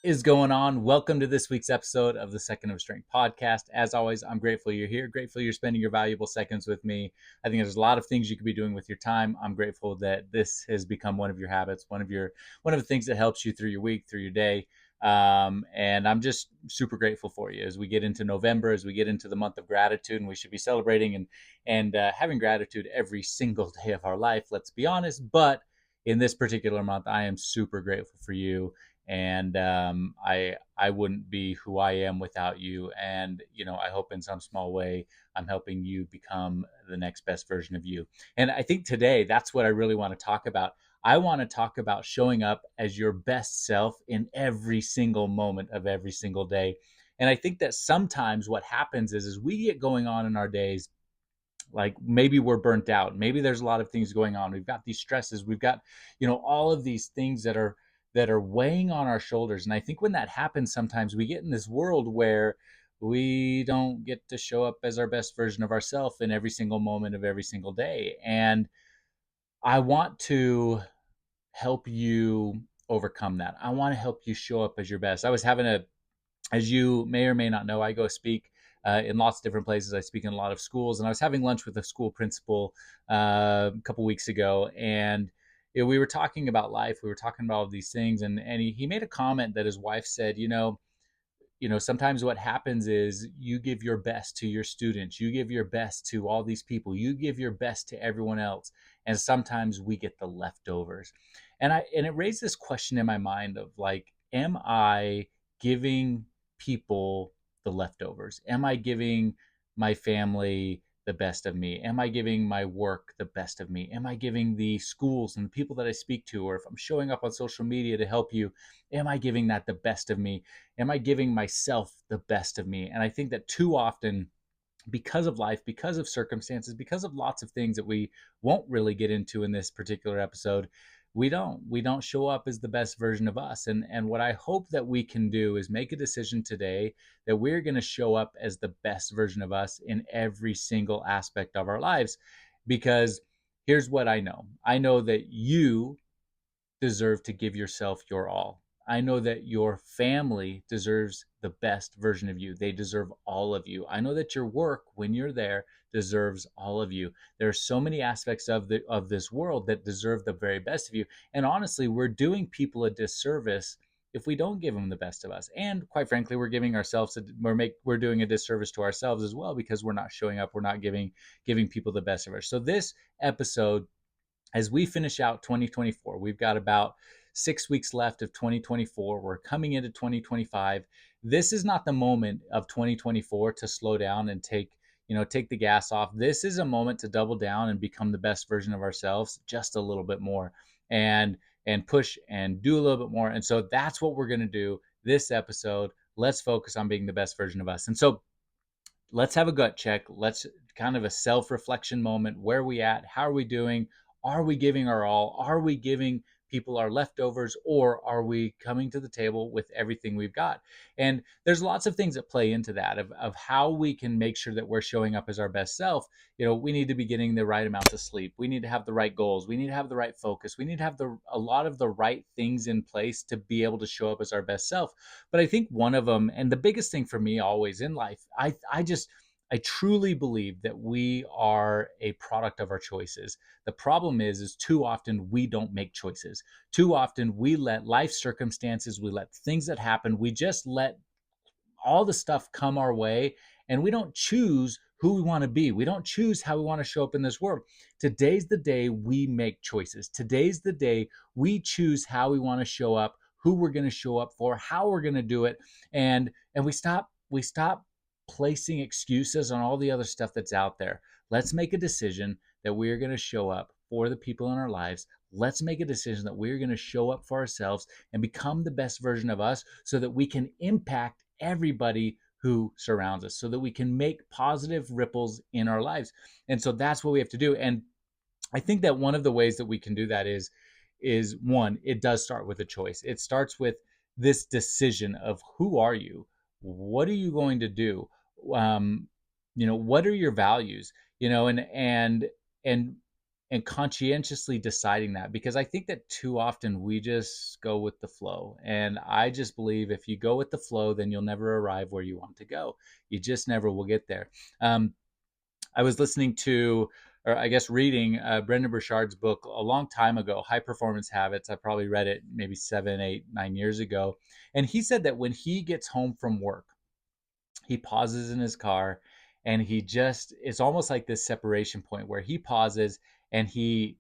is going on? Welcome to this week's episode of the Second of Strength podcast. As always, I'm grateful you're here. Grateful you're spending your valuable seconds with me. I think there's a lot of things you could be doing with your time. I'm grateful that this has become one of your habits, one of the things that helps you through your week, through your day. And I'm just super grateful for you as we get into November, as we get into the month of gratitude, and we should be celebrating and having gratitude every single day of our life. Let's be honest, but in this particular month, I am super grateful for you, and I wouldn't be who I am without you. And I hope in some small way I'm helping you become the next best version of you. And I think today that's what I really want to talk about. I want to talk about showing up as your best self in every single moment of every single day. And I think that sometimes what happens is we get going on in our days, like maybe we're burnt out, maybe there's a lot of things going on, we've got these stresses, we've got all of these things that are weighing on our shoulders. And I think when that happens, sometimes we get in this world where we don't get to show up as our best version of ourselves in every single moment of every single day. And I want to help you overcome that. I want to help you show up as your best. I was having a As you may or may not know, I go speak in lots of different places. I speak in a lot of schools, and I was having lunch with a school principal a couple weeks ago, and we were talking about life. We were talking about all these things, and he made a comment that his wife said, sometimes what happens is you give your best to your students, you give your best to all these people, you give your best to everyone else, and sometimes we get the leftovers. And it raised this question in my mind of like, am I giving people the leftovers? Am I giving my family the best of me? Am I giving my work the best of me? Am I giving the schools and the people that I speak to, or if I'm showing up on social media to help you, am I giving that the best of me? Am I giving myself the best of me? And I think that too often, because of life, because of circumstances, because of lots of things that we won't really get into in this particular episode, we don't show up as the best version of us. And what I hope that we can do is make a decision today that we're going to show up as the best version of us in every single aspect of our lives. Because here's what I know that you deserve to give yourself your all. I know that your family deserves the best version of you. They deserve all of you. I know that your work, when you're there, deserves all of you. There are so many aspects of this world that deserve the very best of you. And honestly, we're doing people a disservice if we don't give them the best of us. And quite frankly, we're giving ourselves we're doing a disservice to ourselves as well, because we're not showing up. We're not giving people the best of us. So this episode, as we finish out 2024, we've got about 6 weeks left of 2024. We're coming into 2025. This is not the moment of 2024 to slow down and take the gas off. This is a moment to double down and become the best version of ourselves just a little bit more, and push and do a little bit more. And so that's what we're going to do this episode. Let's focus on being the best version of us. And so let's have a gut check. Let's kind of a self-reflection moment. Where are we at? How are we doing? Are we giving our all? Are we giving people our leftovers, or are we coming to the table with everything we've got? And there's lots of things that play into that of how we can make sure that we're showing up as our best self. We need to be getting the right amounts of sleep. We need to have the right goals. We need to have the right focus. We need to have a lot of the right things in place to be able to show up as our best self. But I think one of them, and the biggest thing for me always in life, I truly believe that we are a product of our choices. The problem is too often we don't make choices. Too often we let life circumstances, we let things that happen, we just let all the stuff come our way, and we don't choose who we want to be. We don't choose how we want to show up in this world. Today's the day we make choices. Today's the day we choose how we want to show up, who we're going to show up for, how we're going to do it, and we stop placing excuses on all the other stuff that's out there. Let's make a decision that we are going to show up for the people in our lives. Let's make a decision that we're going to show up for ourselves and become the best version of us, so that we can impact everybody who surrounds us, so that we can make positive ripples in our lives. And so that's what we have to do. And I think that one of the ways that we can do that is one, it does start with a choice. It starts with this decision of, who are you? What are you going to do? What are your values? And and conscientiously deciding that, because I think that too often we just go with the flow. And I just believe if you go with the flow, then you'll never arrive where you want to go. You just never will get there. I was listening to, or I guess reading Brendan Burchard's book a long time ago, High Performance Habits. I probably read it maybe 7, 8, 9 years ago. And he said that when he gets home from work, he pauses in his car and he just, it's almost like this separation point where he pauses and he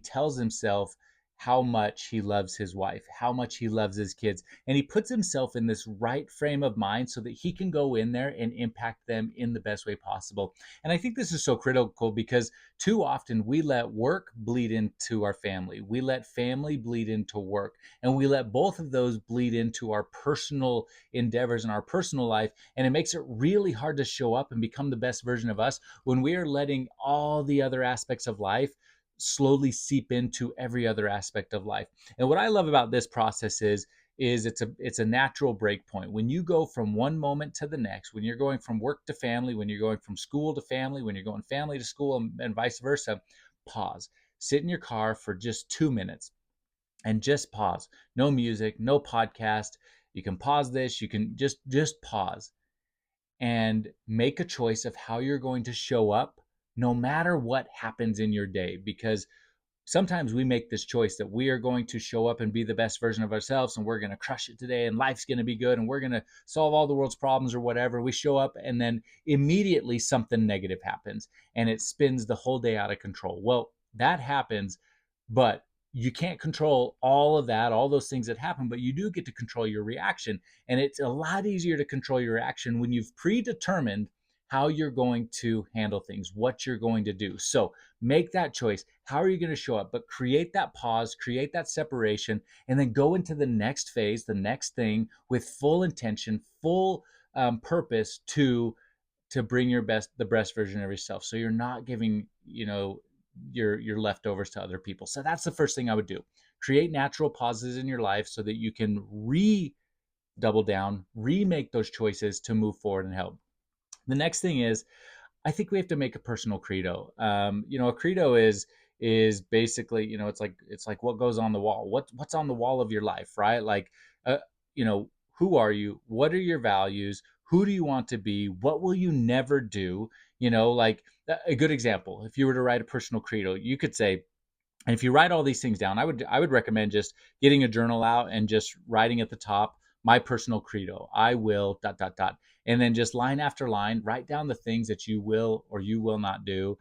tells himself how much he loves his wife, how much he loves his kids, and he puts himself in this right frame of mind so that he can go in there and impact them in the best way possible. And I think this is so critical because too often we let work bleed into our family, we let family bleed into work, and we let both of those bleed into our personal endeavors in our personal life. And it makes it really hard to show up and become the best version of us when we are letting all the other aspects of life slowly seep into every other aspect of life. And what I love about this process is it's a natural break point. When you go from one moment to the next, when you're going from work to family, when you're going from school to family, when you're going family to school, and vice versa, pause. Sit in your car for just 2 minutes and just pause. No music, no podcast. You can pause this. You can just pause and make a choice of how you're going to show up no matter what happens in your day, because sometimes we make this choice that we are going to show up and be the best version of ourselves and we're going to crush it today and life's going to be good and we're going to solve all the world's problems or whatever. We show up and then immediately something negative happens and it spins the whole day out of control. Well, that happens, but you can't control all of that, all those things that happen, but you do get to control your reaction. And it's a lot easier to control your reaction when you've predetermined how you're going to handle things, what you're going to do. So make that choice. How are you going to show up? But create that pause, create that separation, and then go into the next phase, the next thing with full intention, full purpose to bring the best version of yourself. So you're not giving, your leftovers to other people. So that's the first thing I would do. Create natural pauses in your life so that you can double down, remake those choices to move forward and help. The next thing is, I think we have to make a personal credo. A credo is basically, it's like what goes on the wall. What's on the wall of your life, right? Like, uh, who are you? What are your values? Who do you want to be? What will you never do? Like a good example. If you were to write a personal credo, you could say, and if you write all these things down, I would recommend just getting a journal out and just writing at the top, my personal credo. I will dot dot dot, and then just line after line, write down the things that you will or you will not do.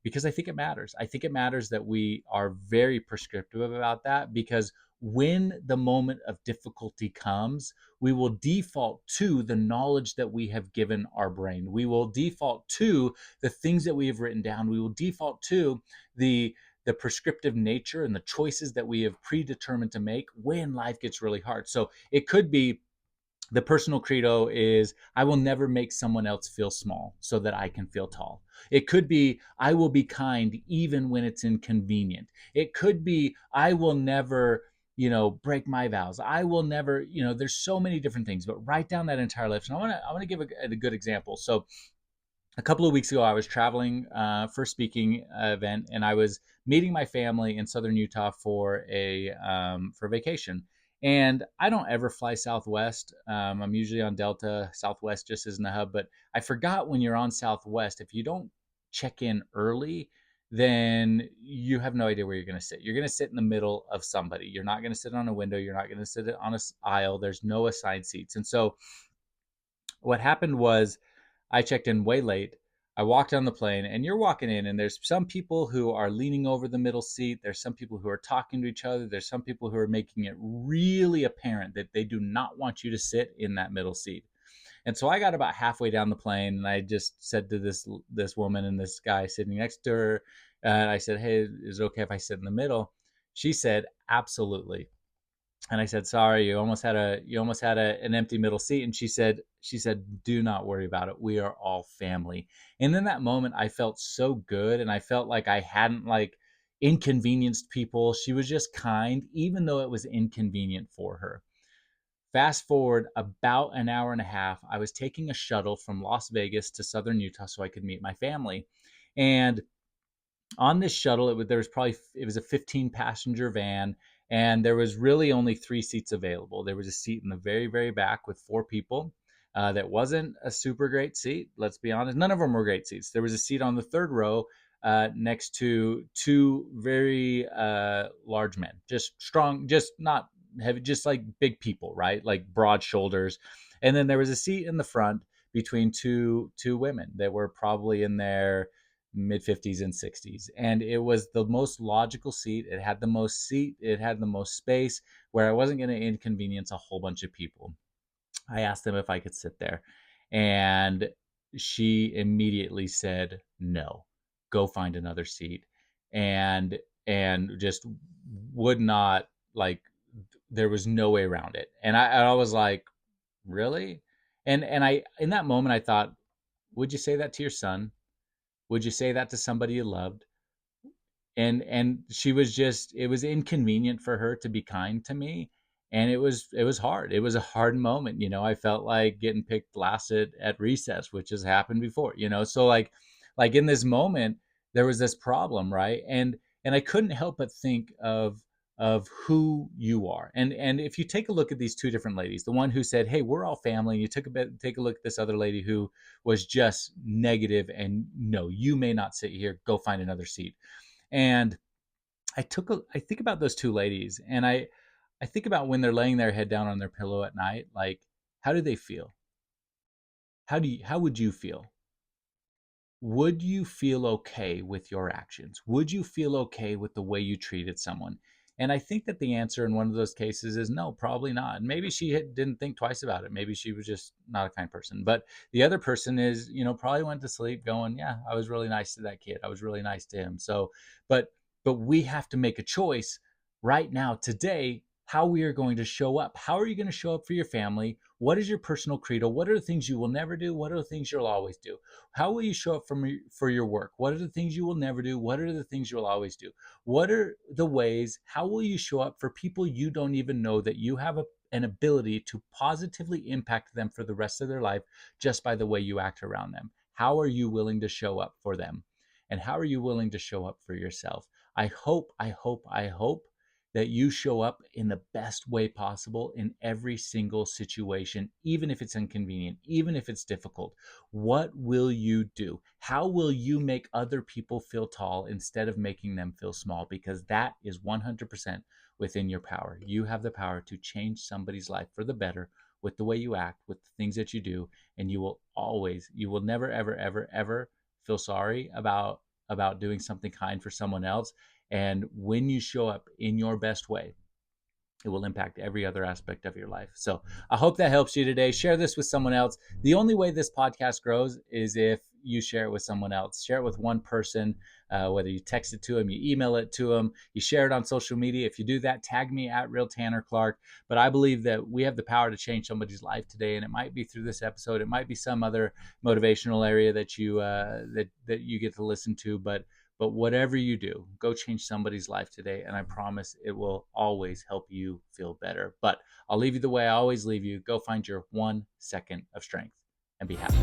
Because I think it matters. I think it matters that we are very prescriptive about that, because when the moment of difficulty comes, we will default to the knowledge that we have given our brain. We will default to the things that we have written down. We will default to the the prescriptive nature and the choices that we have predetermined to make when life gets really hard. So it could be, the personal credo is, I will never make someone else feel small so that I can feel tall. It could be, I will be kind even when it's inconvenient. It could be, I will never, break my vows. I will never, there's so many different things, but write down that entire list. And I want to give a good example. So a couple of weeks ago, I was traveling for a speaking event, and I was meeting my family in southern Utah for vacation. And I don't ever fly Southwest. I'm usually on Delta. Southwest just isn't the hub. But I forgot, when you're on Southwest, if you don't check in early, then you have no idea where you're going to sit. You're going to sit in the middle of somebody. You're not going to sit on a window. You're not going to sit on an aisle. There's no assigned seats. And so what happened was, I checked in way late. I walked on the plane, and you're walking in, and there's some people who are leaning over the middle seat. There's some people who are talking to each other. There's some people who are making it really apparent that they do not want you to sit in that middle seat. And so I got about halfway down the plane, and I just said to this woman and this guy sitting next to her, I said, "Hey, is it okay if I sit in the middle?" She said, "Absolutely." And I said, "Sorry, an empty middle seat." And she said, "Do not worry about it. We are all family." And in that moment, I felt so good, and I felt like I hadn't inconvenienced people. She was just kind, even though it was inconvenient for her. Fast forward about an hour and a half, I was taking a shuttle from Las Vegas to southern Utah so I could meet my family. And On this shuttle, it was a 15 passenger van, and there was really only 3 seats available. There was a seat in the very, very back with 4 people. That wasn't a super great seat. Let's be honest. None of them were great seats. There was a seat on the third row next to two very large men, just strong, just not heavy, just like big people, right? Like broad shoulders. And then there was a seat in the front between two women that were probably in their mid 50s and 60s, and it was the most logical seat. It had the most space where I wasn't going to inconvenience a whole bunch of people. I asked them if I could sit there, and she immediately said no, go find another seat. And just would not, like, there was no way around it. And I was like, really? And I, in that moment, I thought, would you say that to your son? Would you say that to somebody you loved? And she was just, it was inconvenient for her to be kind to me, and it was hard. It was a hard moment. I felt like getting picked last at recess, which has happened before. So like in this moment, there was this problem, right? And I couldn't help but think of who you are. And if you take a look at these two different ladies, the one who said, hey, we're all family, and you take a look at this other lady who was just negative, and no, you may not sit here, go find another seat. And I think about those two ladies, and I think about when they're laying their head down on their pillow at night, like, how do they feel? How would you feel? Would you feel okay with your actions? Would you feel okay with the way you treated someone? And I think that the answer in one of those cases is no, probably not. And maybe didn't think twice about it. Maybe she was just not a kind person. But the other person is, probably went to sleep going, yeah, I was really nice to that kid. I was really nice to him. So, but we have to make a choice right now, today, how we are going to show up. How are you going to show up for your family? What is your personal credo? What are the things you will never do? What are the things you'll always do? How will you show up for your work? What are the things you will never do? What are the things you'll always do? What are the ways? How will you show up for people you don't even know that you have an ability to positively impact them for the rest of their life just by the way you act around them? How are you willing to show up for them? And how are you willing to show up for yourself? I hope that you show up in the best way possible in every single situation, even if it's inconvenient, even if it's difficult. What will you do? How will you make other people feel tall instead of making them feel small? Because that is 100% within your power. You have the power to change somebody's life for the better with the way you act, with the things that you do, and you will never, ever, ever, ever feel sorry about doing something kind for someone else. And when you show up in your best way, it will impact every other aspect of your life. So I hope that helps you today. Share this with someone else. The only way this podcast grows is if you share it with someone else. Share it with one person, whether you text it to them, you email it to them, you share it on social media. If you do that, tag me at Real Tanner Clark. But I believe that we have the power to change somebody's life today, and it might be through this episode. It might be some other motivational area that you get to listen to, but whatever you do, go change somebody's life today. And I promise it will always help you feel better. But I'll leave you the way I always leave you. Go find your 1 second of strength and be happy.